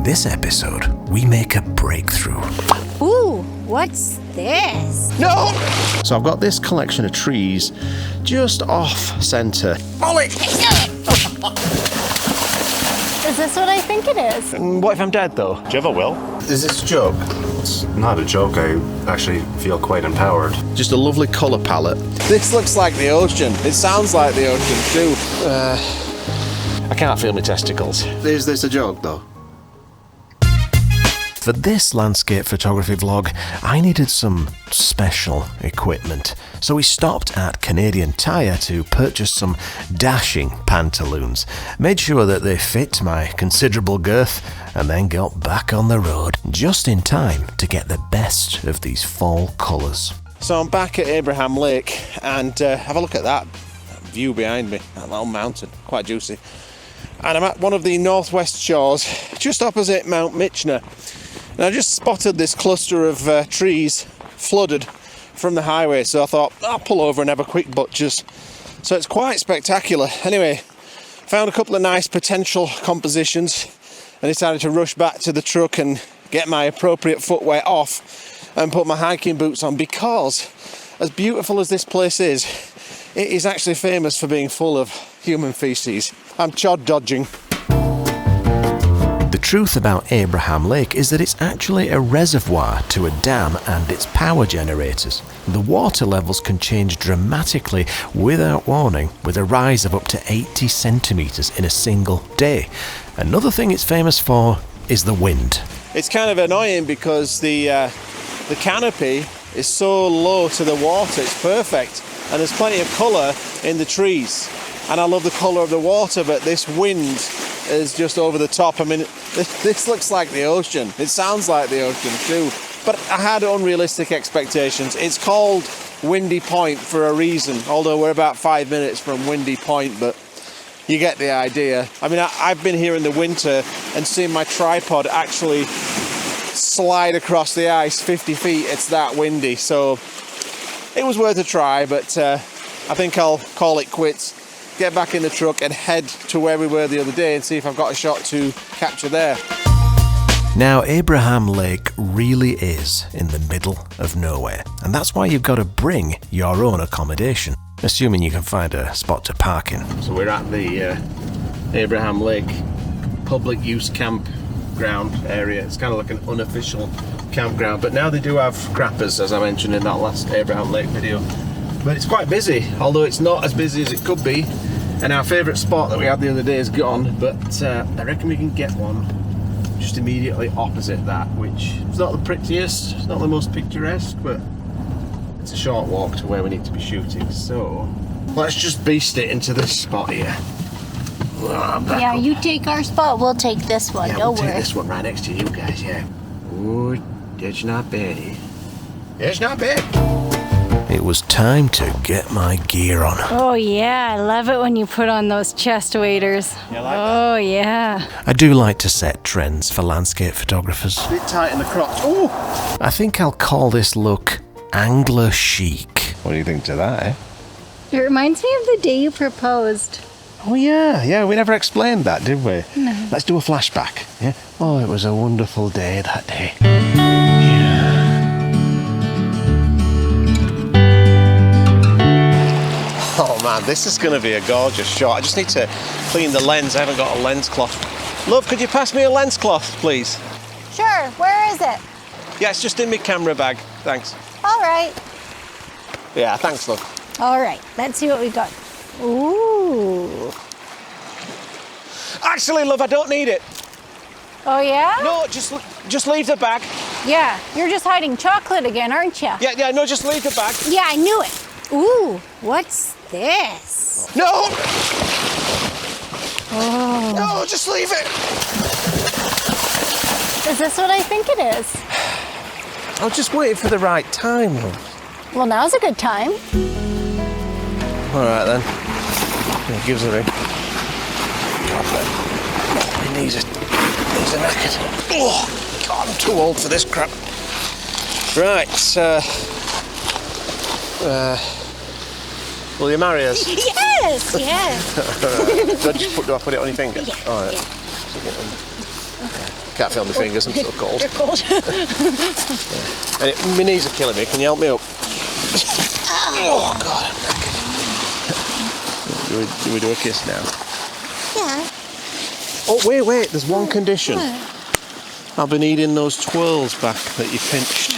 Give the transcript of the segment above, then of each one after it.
this episode, we make a breakthrough. Ooh, what's this? No! So I've got this collection of trees just off centre. Mullet! Is this what I think it is? What if I'm dead though? Do you have a will? Is this a joke? It's not a joke. I actually feel quite empowered. Just a lovely colour palette. This looks like the ocean. It sounds like the ocean too. I can't feel my testicles. Is this a joke though? For this landscape photography vlog, I needed some special equipment. So we stopped at Canadian Tire to purchase some dashing pantaloons, made sure that they fit my considerable girth, and then got back on the road just in time to get the best of these fall colours. So I'm back at Abraham Lake, and have a look at that view behind me, that little mountain, quite juicy. And I'm at one of the northwest shores, just opposite Mount Michener. And I just spotted this cluster of trees flooded from the highway, so I thought I'll pull over and have a quick butcher's. So it's quite spectacular. Anyway, found a couple of nice potential compositions and decided to rush back to the truck and get my appropriate footwear off and put my hiking boots on, because as beautiful as this place is, it is actually famous for being full of human feces. I'm chod dodging. The truth about Abraham Lake is that it's actually a reservoir to a dam and its power generators. The water levels can change dramatically without warning, with a rise of up to 80 centimetres in a single day. Another thing it's famous for is the wind. It's kind of annoying because the canopy is so low to the water, it's perfect, and there's plenty of colour in the trees. And I love the colour of the water, but this wind is just over the top. I mean, this looks like the ocean. It sounds like the ocean too. But I had unrealistic expectations. It's called Windy Point for a reason, although we're about 5 minutes from Windy Point, but you get the idea. I mean, I've been here in the winter and seen my tripod actually slide across the ice 50 feet. It's that windy. So it was worth a try, but I think I'll call it quits. Get back in the truck and head to where we were the other day and see if I've got a shot to capture there. Now, Abraham Lake really is in the middle of nowhere, and that's why you've got to bring your own accommodation, assuming you can find a spot to park in. So we're at the Abraham Lake public use campground area. It's kind of like an unofficial campground, but now they do have crappers, as I mentioned in that last Abraham Lake video. But it's quite busy, although it's not as busy as it could be. And our favourite spot that we had the other day is gone, but I reckon we can get one just immediately opposite that, which is not the prettiest, it's not the most picturesque, but it's a short walk to where we need to be shooting. So let's just beast it into this spot here. Yeah, you take our spot, we'll take this one. Yeah, Don't we'll worry. take this one right next to you guys, yeah. Oh, that's not bad, eh? It's not bad. It was time to get my gear on. Oh yeah, I love it when you put on those chest waders. You like Oh yeah. I do like to set trends for landscape photographers. A bit tight in the crotch. Oh! I think I'll call this look angler chic. What do you think to that, eh? It reminds me of the day you proposed. Oh yeah, we never explained that, did we? No. Let's do a flashback, yeah? Oh, it was a wonderful day that day. Oh man, this is going to be a gorgeous shot. I just need to clean the lens. I haven't got a lens cloth. Love, could you pass me a lens cloth, please? Sure, where is it? Yeah, it's just in my camera bag. Thanks. All right. Yeah, thanks, love. All right, let's see what we got. Ooh. Actually, love, I don't need it. Oh yeah? No, just leave the bag. Yeah, you're just hiding chocolate again, aren't you? Yeah, no, just leave the bag. Yeah, I knew it. Ooh, what's this? No! Oh. No, just leave it. Is this what I think it is? I was just waiting for the right time, love. Well, now's a good time. All right then. Yeah, give us a ring. God, my knees are knackered. Oh, God, I'm too old for this crap. Right, will you marry us? Yes, yes. Do I put it on your finger? Yeah, All right. yeah. Can't feel my fingers, I'm so cold. They're cold. My knees are killing me, can you help me up? Oh God, I'm knackered. Do we do a kiss now? Yeah. Oh wait, there's one condition. I've been eating those twirls back that you pinched.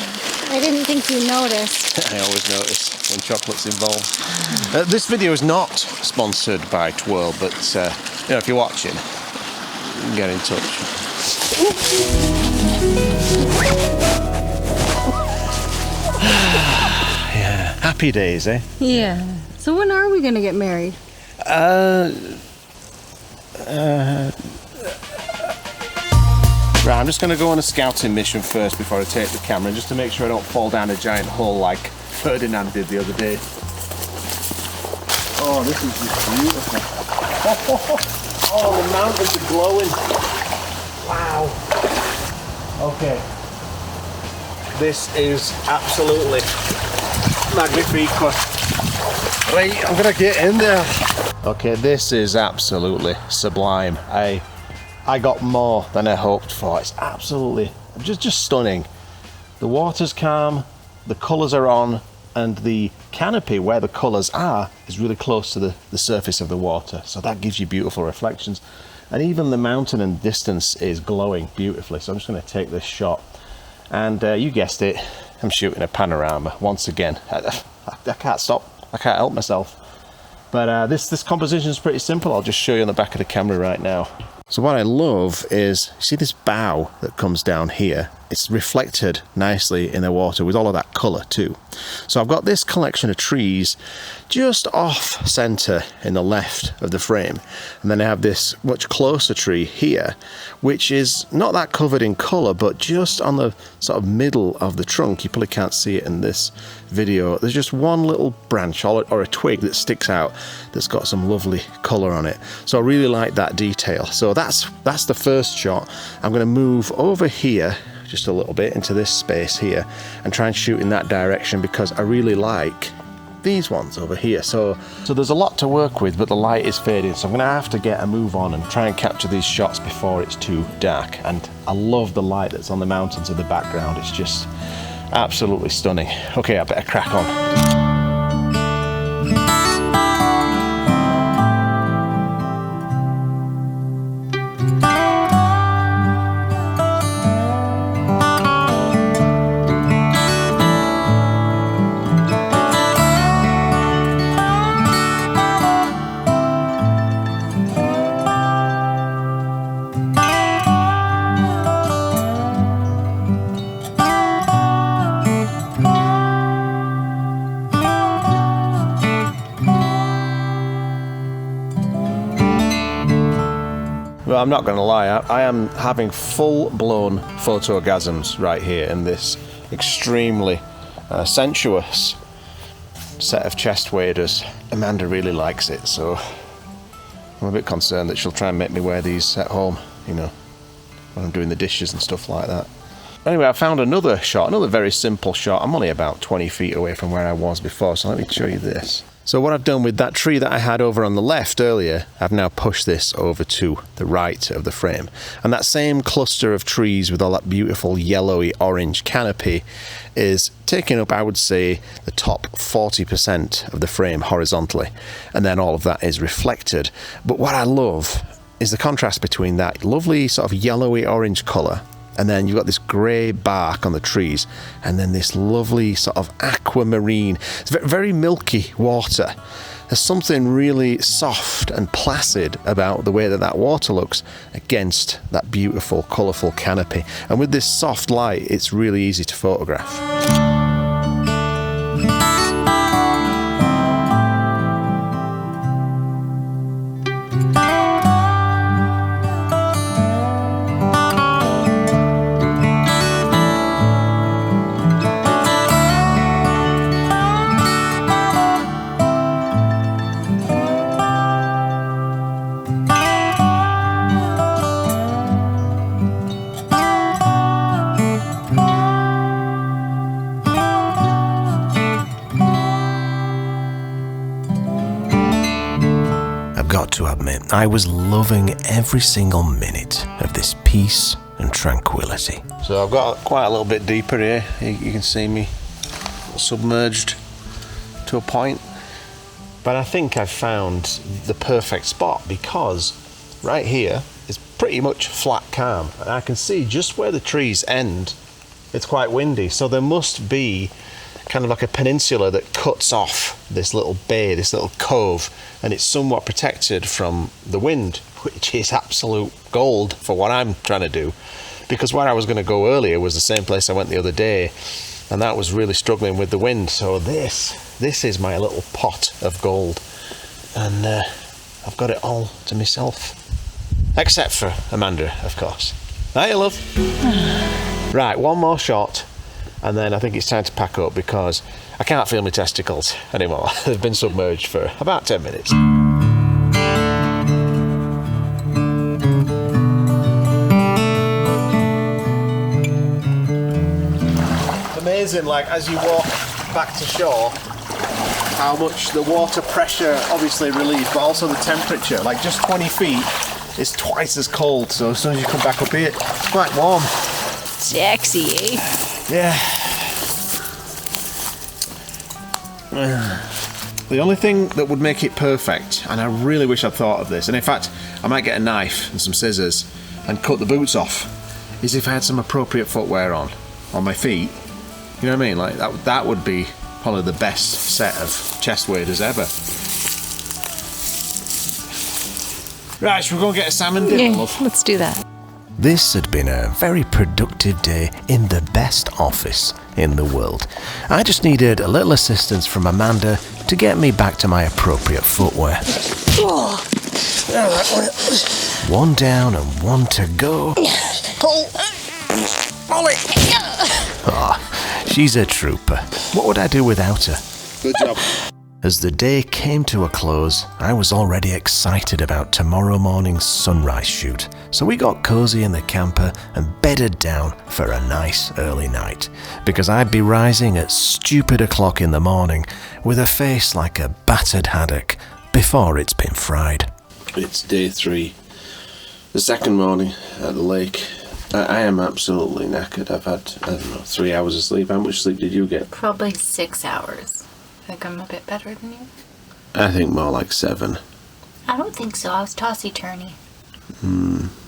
I didn't think you noticed. I always notice when chocolate's involved. This video is not sponsored by Twirl, but you know, if you're watching, you can get in touch. Yeah, happy days, eh? Yeah. So when are we gonna get married? Right, I'm just going to go on a scouting mission first before I take the camera, just to make sure I don't fall down a giant hole like Ferdinand did the other day. Oh, this is just beautiful. Oh, the mountains are glowing. Wow. Okay. This is absolutely magnifico. Right, I'm going to get in there. Okay, this is absolutely sublime. I got more than I hoped for. It's absolutely just stunning. The water's calm, the colours are on, and the canopy where the colours are is really close to the surface of the water. So that gives you beautiful reflections. And even the mountain in the distance is glowing beautifully. So I'm just going to take this shot. And you guessed it, I'm shooting a panorama once again. I can't stop. I can't help myself. But this composition is pretty simple. I'll just show you on the back of the camera right now. So what I love is, see this bow that comes down here? It's reflected nicely in the water with all of that colour too. So I've got this collection of trees just off centre in the left of the frame. And then I have this much closer tree here, which is not that covered in colour, but just on the sort of middle of the trunk. You probably can't see it in this video. There's just one little branch or a twig that sticks out that's got some lovely colour on it. So I really like that detail. So that's the first shot. I'm going to move over here just a little bit into this space here and try and shoot in that direction, because I really like these ones over here. So there's a lot to work with, but the light is fading, so I'm gonna have to get a move on and try and capture these shots before it's too dark. And I love the light that's on the mountains in the background. It's just absolutely stunning. Okay, I better crack on. Well, I'm not going to lie, I am having full-blown photogasms right here in this extremely sensuous set of chest waders. Amanda really likes it, so I'm a bit concerned that she'll try and make me wear these at home, you know, when I'm doing the dishes and stuff like that. Anyway, I found another shot, another very simple shot. I'm only about 20 feet away from where I was before, so let me show you this. So what I've done with that tree that I had over on the left earlier, I've now pushed this over to the right of the frame. And that same cluster of trees with all that beautiful yellowy orange canopy is taking up, I would say, the top 40% of the frame horizontally. And then all of that is reflected. But what I love is the contrast between that lovely sort of yellowy orange colour, and then you've got this grey bark on the trees, and then this lovely sort of aquamarine, it's very milky water. There's something really soft and placid about the way that water looks against that beautiful, colourful canopy. And with this soft light, it's really easy to photograph. I was loving every single minute of this peace and tranquility. So I've got quite a little bit deeper here. You can see me submerged to a point. But I think I've found the perfect spot because right here is pretty much flat calm. And I can see just where the trees end, it's quite windy. So there must be kind of like a peninsula that cuts off this little bay, this little cove, and it's somewhat protected from the wind, which is absolute gold for what I'm trying to do. Because where I was going to go earlier was the same place I went the other day, and that was really struggling with the wind. So this is my little pot of gold, and I've got it all to myself, except for Amanda, of course. Hiya, love. Right, one more shot, and then I think it's time to pack up because I can't feel my testicles anymore. They've been submerged for about 10 minutes. Amazing, like as you walk back to shore, how much the water pressure obviously relieves, but also the temperature. Like just 20 feet is twice as cold, so as soon as you come back up here, it's quite warm. Sexy, eh? Yeah. The only thing that would make it perfect, and I really wish I'd thought of this, and in fact I might get a knife and some scissors and cut the boots off, is if I had some appropriate footwear on my feet. You know what I mean? Like that would be probably the best set of chest waders ever. Right, should we go and get a salmon dinner, love? Let's do that. This had been a very productive day in the best office in the world. I just needed a little assistance from Amanda to get me back to my appropriate footwear. One down and one to go. She's a trooper. What would I do without her? Good job. As the day came to a close, I was already excited about tomorrow morning's sunrise shoot. So we got cozy in the camper and bedded down for a nice early night. Because I'd be rising at stupid o'clock in the morning with a face like a battered haddock before it's been fried. It's day 3, the second morning at the lake. I am absolutely knackered. I've had, 3 hours of sleep. How much sleep did you get? Probably 6 hours. I think I'm a bit better than you. I think more like 7. I don't think so. I was tossy-turny.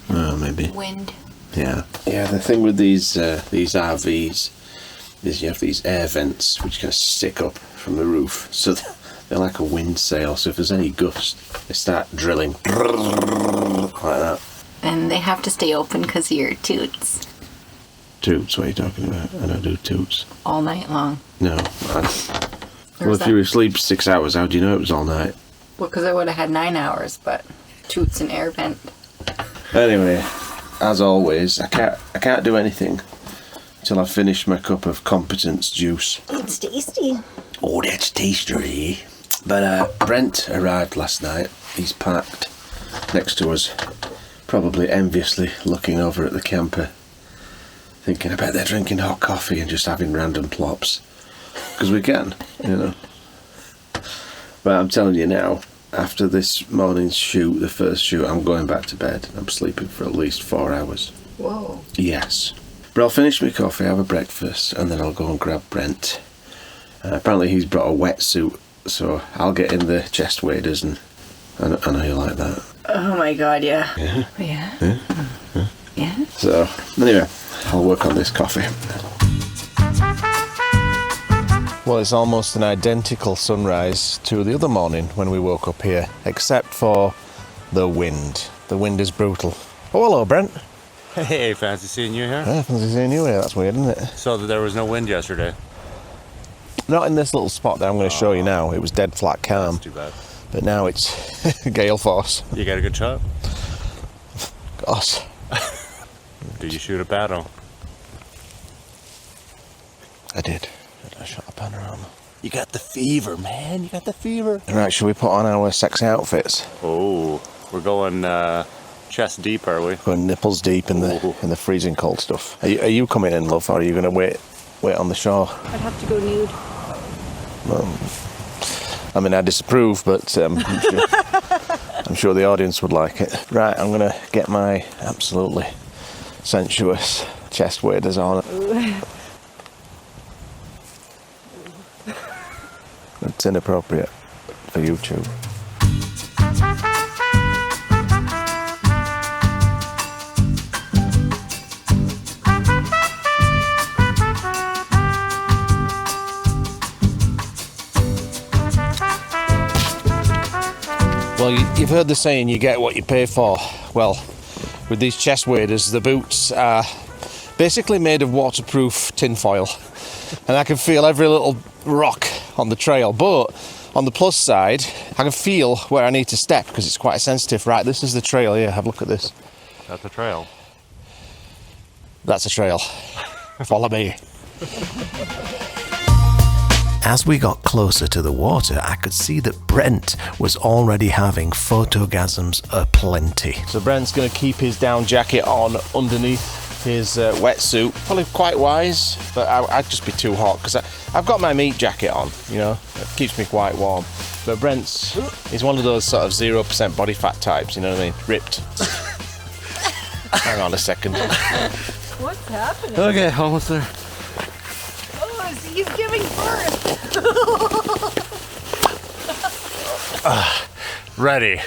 Oh, maybe. Wind. Yeah. Yeah, the thing with these RVs is you have these air vents which kind of stick up from the roof. So they're like a wind sail. So if there's any gust, they start drilling like that. And they have to stay open because of your toots. Toots? What are you talking about? I don't do toots. All night long. No. Well, if you were asleep 6 hours, how do you know it was all night? Well, because I would have had 9 hours, but toots and air vent. Anyway, as always, I can't do anything until I've finished my cup of competence juice. It's tasty. Oh, that's tasty. But Brent arrived last night. He's parked next to us, probably enviously looking over at the camper, thinking, I bet they're drinking hot coffee and just having random plops. Because we can, you know. But I'm telling you now, after this morning's shoot, the first shoot, I'm going back to bed. I'm sleeping for at least 4 hours. Whoa. Yes. But I'll finish my coffee, have a breakfast, and then I'll go and grab Brent. Apparently he's brought a wetsuit, so I'll get in the chest waders, and I know you like that. Oh my god, yeah. Yeah? Yeah. Yeah? Yeah. So, anyway, I'll work on this coffee. Well, it's almost an identical sunrise to the other morning when we woke up here, except for the wind. The wind is brutal. Oh, hello, Brent. Hey, fancy seeing you here. Yeah, fancy seeing you here. That's weird, isn't it? So there was no wind yesterday? Not in this little spot that I'm going to show you now. It was dead flat calm. That's too bad. But now it's gale force. You got a good shot? Gosh. Did you shoot a paddle? I did. I shot a panorama. You got the fever, man. You got the fever. Right, should we put on our sexy outfits? Oh, we're going chest deep, are we? Going nipples deep in the freezing cold stuff. Are you coming in, love, or are you going to wait on the shore? I'd have to go nude. Well, I mean, I disapprove, but I'm sure the audience would like it. Right, I'm going to get my absolutely sensuous chest waders on. It's inappropriate for YouTube. Well, you've heard the saying, you get what you pay for. Well, with these chest waders, the boots are basically made of waterproof tinfoil, and I can feel every little rock on the trail. But on the plus side, I can feel where I need to step because it's quite sensitive. Right, this is the trail here. Have a look at this. That's a trail. That's a trail. Follow me. As we got closer to the water, I could see that Brent was already having photogasms aplenty. So Brent's going to keep his down jacket on underneath his wetsuit. Probably quite wise, but I'd just be too hot because I've got my meat jacket on, you know, it keeps me quite warm. But Brent's, he's one of those sort of 0% body fat types, you know what I mean? Ripped. Hang on a second. What's happening? Okay, almost there. Oh, he's giving birth. Ready.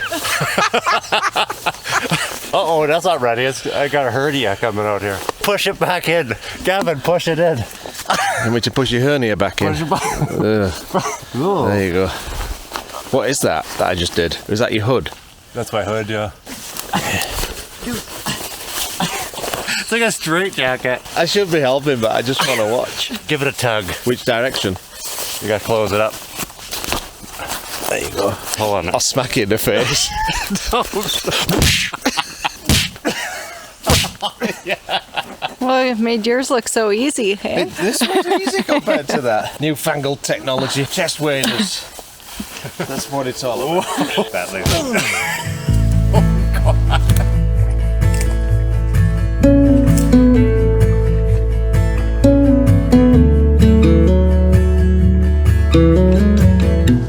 Uh-oh, that's not ready. I got a hernia coming out here. Push it back in. Gavin, push it in. Want me to push your hernia back in? There you go. What is that I just did? Is that your hood? That's my hood, yeah. It's like a straight jacket. I should be helping, but I just want to watch. Give it a tug. Which direction? You gotta close it up. There you go. Hold on. I'll smack you in the face. Well, it made yours look so easy, hey? This was easy compared to that. Newfangled technology. Chest waders. That's what it's all about. That thing.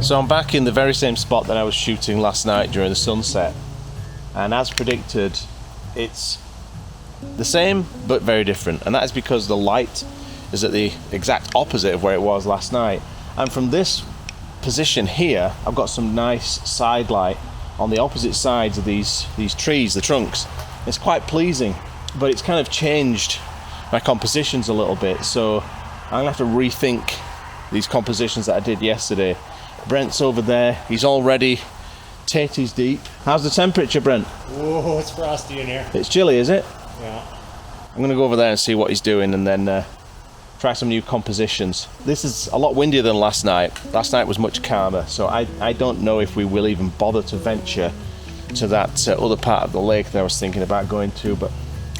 So I'm back in the very same spot that I was shooting last night during the sunset, and as predicted, it's the same but very different, and that is because the light is at the exact opposite of where it was last night. And from this position here, I've got some nice side light on the opposite sides of these trees, the trunks. It's quite pleasing, but it's kind of changed my compositions a little bit, so I'm gonna have to rethink these compositions that I did yesterday. Brent's over there, he's already tatties deep. How's the temperature, Brent? Whoa, it's frosty in here. It's chilly, is it? Yeah. I'm gonna go over there and see what he's doing, and then try some new compositions. This is a lot windier than last night. Last night was much calmer, so I don't know if we will even bother to venture to that other part of the lake that I was thinking about going to, but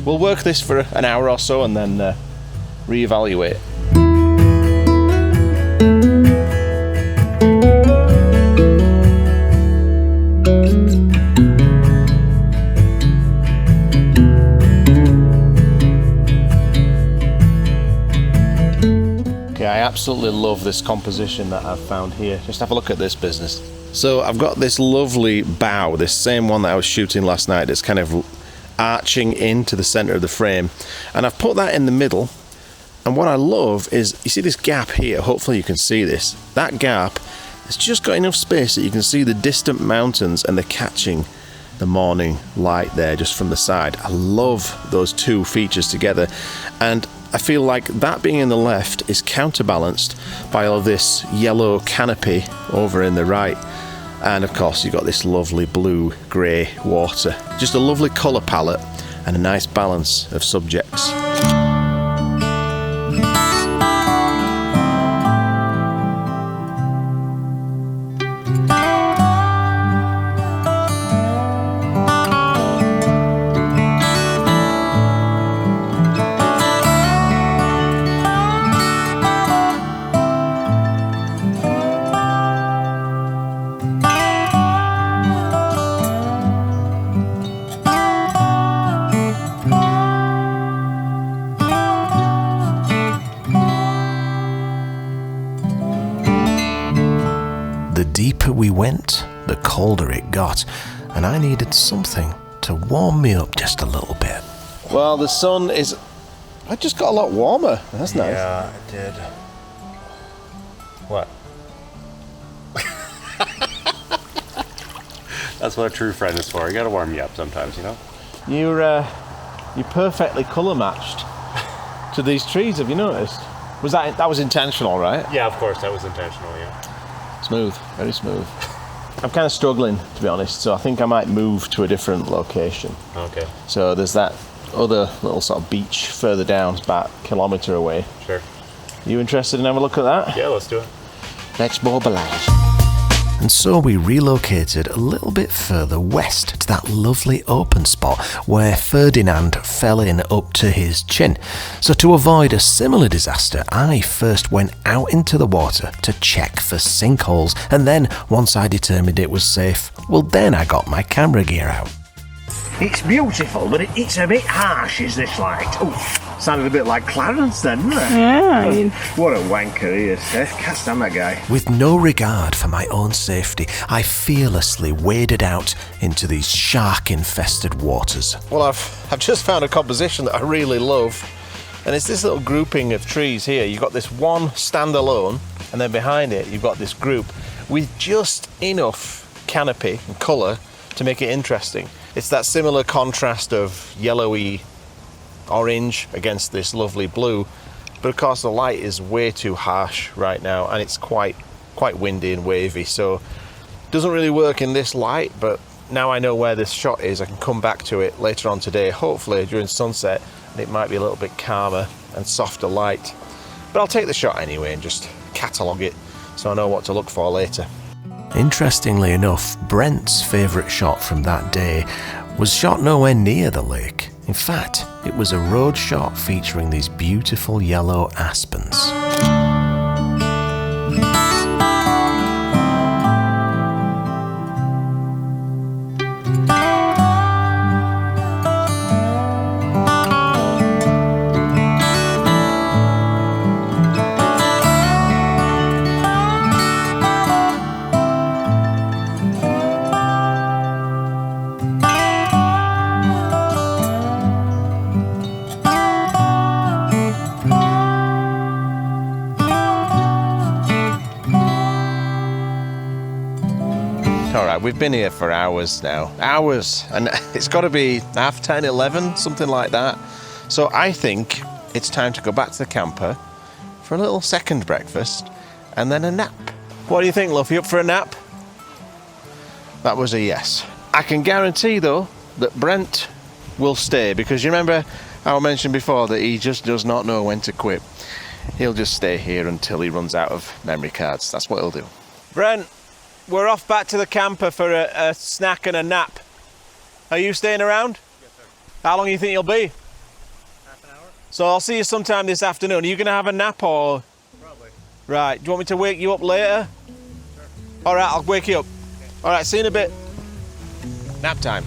we'll work this for an hour or so and then reevaluate. I absolutely love this composition that I've found here. Just have a look at this business. So I've got this lovely bow, this same one that I was shooting last night, that's kind of arching into the center of the frame, and I've put that in the middle. And what I love is, you see this gap here, hopefully you can see this. That gap, it's just got enough space that you can see the distant mountains, and they're catching the morning light there just from the side. I love those two features together, and I feel like that being in the left is counterbalanced by all this yellow canopy over in the right. And of course you've got this lovely blue-grey water. Just a lovely colour palette and a nice balance of subjects. The deeper we went, the colder it got, and I needed something to warm me up just a little bit. Well, the sun is... It just got a lot warmer. That's nice. Yeah, it did. What? That's what a true friend is for. You gotta warm me up sometimes, you know? You're perfectly colour matched to these trees, have you noticed? That was intentional, right? Yeah, of course, that was intentional, yeah. Smooth, very smooth. I'm kind of struggling, to be honest, so I think I might move to a different location. Okay. So there's that other little sort of beach further down, it's about a kilometre away. Sure. You interested in having a look at that? Yeah, let's do it. Let's mobilise. And so we relocated a little bit further west to that lovely open spot where Ferdinand fell in up to his chin. So to avoid a similar disaster, I first went out into the water to check for sinkholes, and then once I determined it was safe, well then I got my camera gear out. It's beautiful, but it's a bit harsh, is this light? Oh, sounded a bit like Clarence then, didn't it? Yeah. What a wanker he is, Seth. Can't stand that guy. With no regard for my own safety, I fearlessly waded out into these shark-infested waters. Well, I've just found a composition that I really love, and it's this little grouping of trees here. You've got this one standalone, and then behind it you've got this group with just enough canopy and colour to make it interesting. It's that similar contrast of yellowy orange against this lovely blue, but of course the light is way too harsh right now, and it's quite windy and wavy, so it doesn't really work in this light. But now I know where this shot is, I can come back to it later on today, hopefully during sunset, and it might be a little bit calmer and softer light. But I'll take the shot anyway and just catalogue it so I know what to look for later. Interestingly enough, Brent's favourite shot from that day was shot nowhere near the lake. In fact, it was a road shot featuring these beautiful yellow aspens. Alright, we've been here for hours now. Hours! And it's got to be 10:30, 11, something like that. So I think it's time to go back to the camper for a little second breakfast and then a nap. What do you think, love? You up for a nap? That was a yes. I can guarantee, though, that Brent will stay, because you remember I mentioned before that he just does not know when to quit. He'll just stay here until he runs out of memory cards. That's what he'll do. Brent, we're off back to the camper for a snack and a nap. Are you staying around? Yes, sir. How long do you think you'll be? Half an hour? So I'll see you sometime this afternoon. Are you going to have a nap or...? Probably. Right, do you want me to wake you up later? Sure. All right, I'll wake you up. Okay. All right, see you in a bit. Nap time.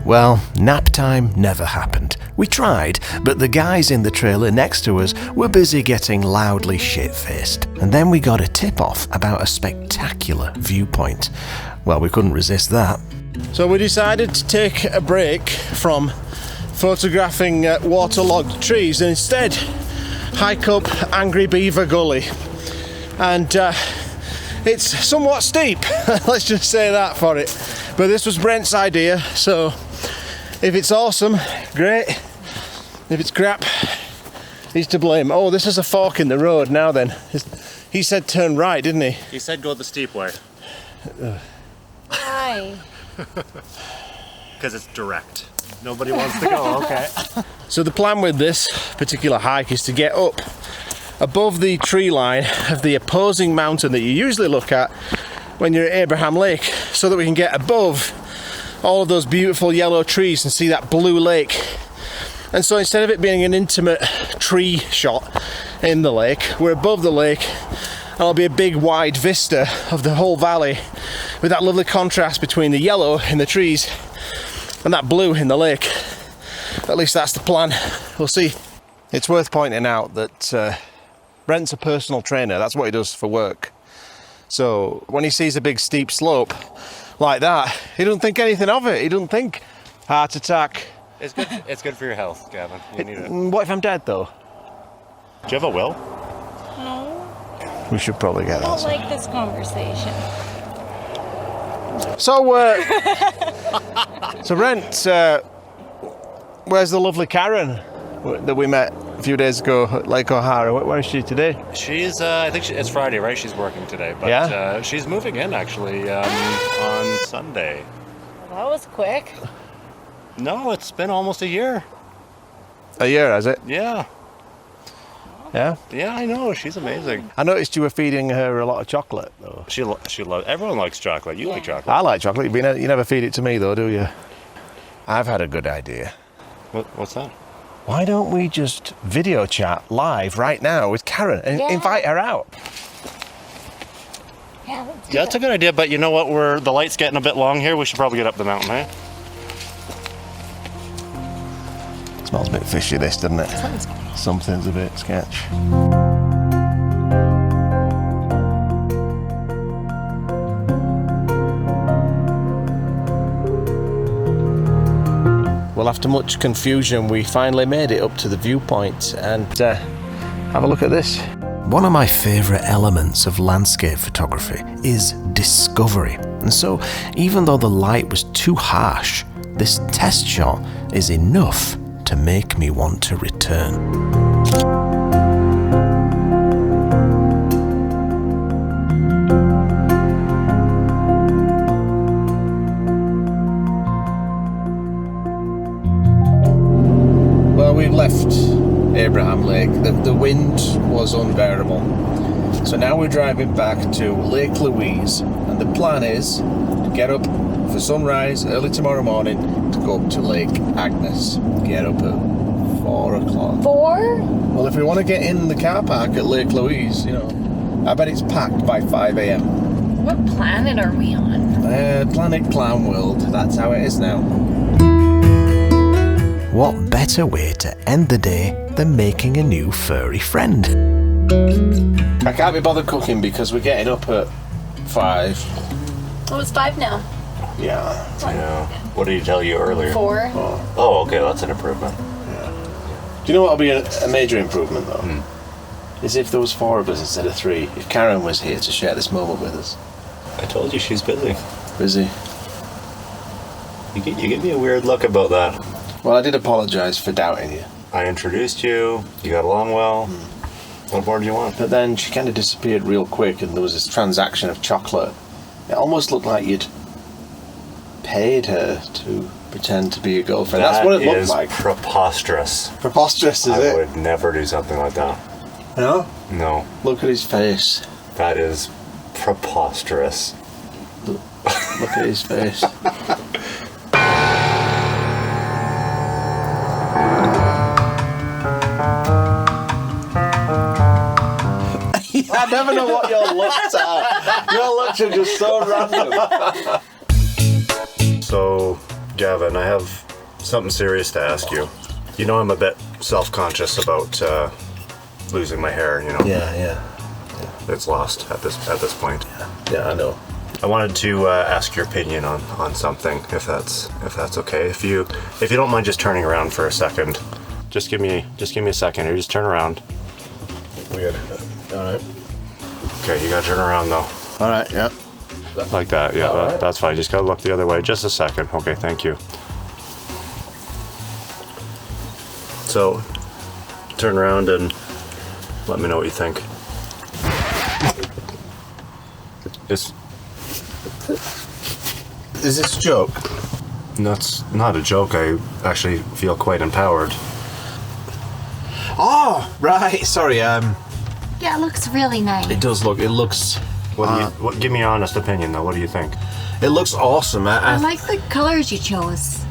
Well, nap time never happened. We tried, but the guys in the trailer next to us were busy getting loudly shit-faced. And then we got a tip-off about a spectacular viewpoint. Well, we couldn't resist that. So we decided to take a break from photographing waterlogged trees and instead hike up Angry Beaver Gully. And it's somewhat steep, let's just say that for it. But this was Brent's idea, so if it's awesome, great. If it's crap, he's to blame. Oh, this is a fork in the road now then. He said turn right, didn't he? He said go the steep way. Why? Because it's direct. Nobody wants to go, okay. So the plan with this particular hike is to get up above the tree line of the opposing mountain that you usually look at when you're at Abraham Lake, so that we can get above all of those beautiful yellow trees and see that blue lake. And so instead of it being an intimate tree shot in the lake, we're above the lake and it'll be a big wide vista of the whole valley with that lovely contrast between the yellow in the trees and that blue in the lake. At least that's the plan. We'll see. It's worth pointing out that Brent's a personal trainer. That's what he does for work. So when he sees a big steep slope like that, he doesn't think anything of it. He doesn't think, Heart attack. It's good. It's good for your health, Gavin. You need it. What if I'm dead though? Do you have a will? No, We should probably get I don't that. like this conversation. So, so Brent, where's the lovely Karen that we met a few days ago at Lake O'Hara? Where is she today? She's. I think it's Friday, right? She's working today, but Yeah? she's moving in actually on Sunday. That was quick. No, it's been almost a year. A year, has it? Yeah. Yeah. Yeah, I know. She's amazing. I noticed you were feeding her a lot of chocolate, though. She loves. Everyone likes chocolate. You like chocolate. I like chocolate, but you never feed it to me, though, do you? I've had a good idea. What's that? Why don't we just video chat live right now with Karen and Yeah. invite her out? Yeah, let's do Yeah, that's a good idea. But you know what? The light's getting a bit long here. We should probably get up the mountain, eh? Smells a bit fishy, this, doesn't it? Sounds good. Something's a bit sketch. Well, after much confusion, we finally made it up to the viewpoint and have a look at this. One of my favourite elements of landscape photography is discovery. And so, even though the light was too harsh, this test shot is enough to make me want to return. Well, we've left Abraham Lake. The wind was unbearable. So now we're driving back to Lake Louise. And the plan is to get up for sunrise early tomorrow morning to go up to Lake Agnes. Get up at 4 o'clock. 4? Well, if we want to get in the car park at Lake Louise, I bet it's packed by 5 a.m. What planet are we on? Planet Clown World. That's how it is now. What better way to end the day than making a new furry friend? I can't be bothered cooking because we're getting up at 5. Oh, it's 5 now. Yeah. Yeah. What did he tell you earlier? 4. Oh, okay. That's an improvement. Do you know what would be a major improvement though? Is if there was 4 of us instead of 3. If Karen was here to share this moment with us. I told you she's busy. Busy. You give me a weird look about that. Well, I did apologise for doubting you. I introduced you. You got along well. What more do you want? But then she kind of disappeared real quick and there was this transaction of chocolate. It almost looked like you'd paid her to pretend to be your girlfriend. That's what it looked like. Preposterous. Preposterous, is I it? would never do something like that. No? No. Look at his face. That is preposterous. Look at his face. I never know what your looks are. Your looks are just so random. So, Gavin, I have something serious to ask you. You know I'm a bit self-conscious about losing my hair, Yeah. It's lost at this point. Yeah, I know. I wanted to ask your opinion on something, if that's okay. If you don't mind just turning around for a second. Just give me a second here. Just turn around. Weird. Alright. Okay, you gotta turn around though. Alright, yeah. Like that, yeah, All right. that's fine. Just gotta look the other way. Just a second. Okay, thank you. So, turn around and let me know what you think. Is this a joke? That's not a joke. I actually feel quite empowered. Oh, right. Sorry, Yeah, it looks really nice. it looks Give me your honest opinion though. What do you think? it looks awesome. I like the colors you chose.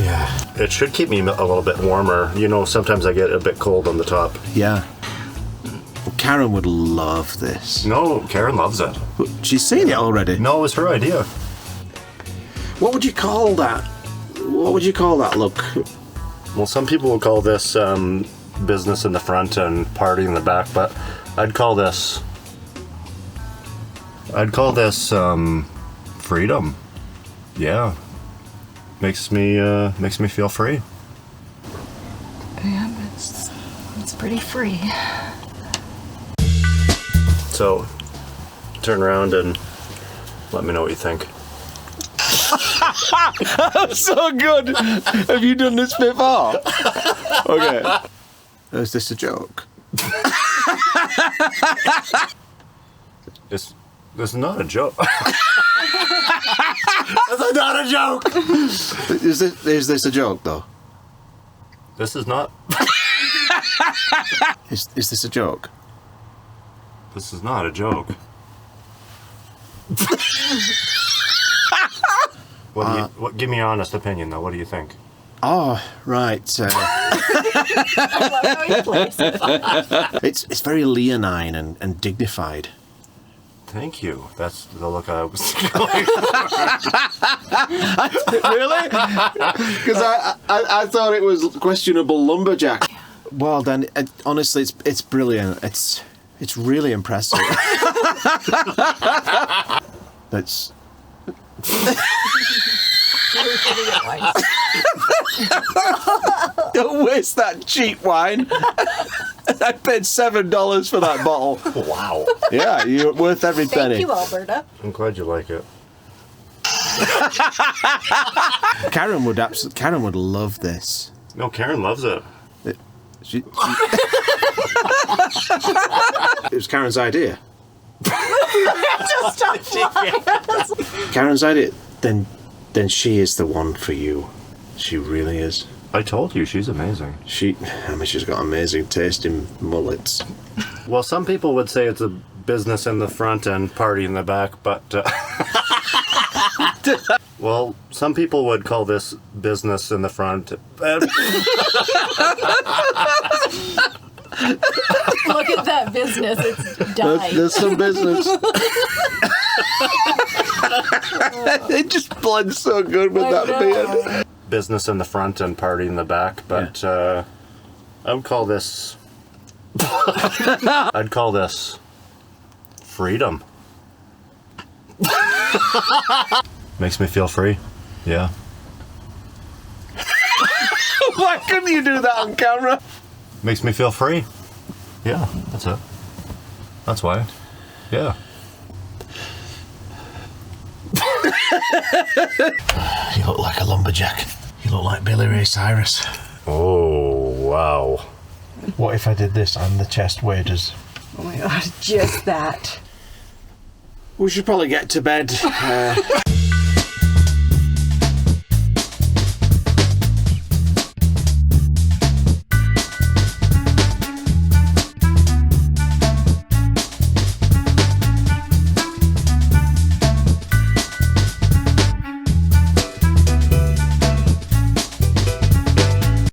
Yeah. It should keep me a little bit warmer. Sometimes I get a bit cold on the top. Yeah. Karen would love this. No, Karen loves it. But she's seen it already. No, it was her idea. What would you call that? What would you call that look? Well, some people would call this business in the front and party in the back, but I'd call this freedom. Yeah. Makes me feel free. Yeah, but it's pretty free. So, turn around and let me know what you think. So good. Have you done this before? Okay. Is this a joke? This is not a joke. This is not a joke. Is this a joke though? This is not. Is this a joke? This is not a joke. Give me your honest opinion though. What do you think? Oh, right. It's very leonine and dignified. Thank you. That's the look I was going Really? Because I thought it was questionable lumberjack. Well then, honestly, it's brilliant. It's really impressive. That's. Don't waste that cheap wine. I paid $7 for that bottle. Wow. Yeah, you're worth every penny. Thank you, Alberta. I'm glad you like it. Karen would love this. No, Karen loves it. It was Karen's idea. Just stop flying. Karen's idea. Then she is the one for you. She really is. I told you, she's amazing. She's got amazing taste in mullets. Well, some people would say it's a business in the front and party in the back, but... well, some people would call this business in the front. Look at that business. It's dying. There's some business. It just blends so good with that beard. Business in the front and party in the back, but I would call this... I'd call this freedom. Makes me feel free. Yeah. Why couldn't you do that on camera? Makes me feel free. Yeah, that's it. That's why. Yeah. You look like a lumberjack. You look like Billy Ray Cyrus. Oh, wow. What if I did this on the chest waders? Oh my god, just that. We should probably get to bed.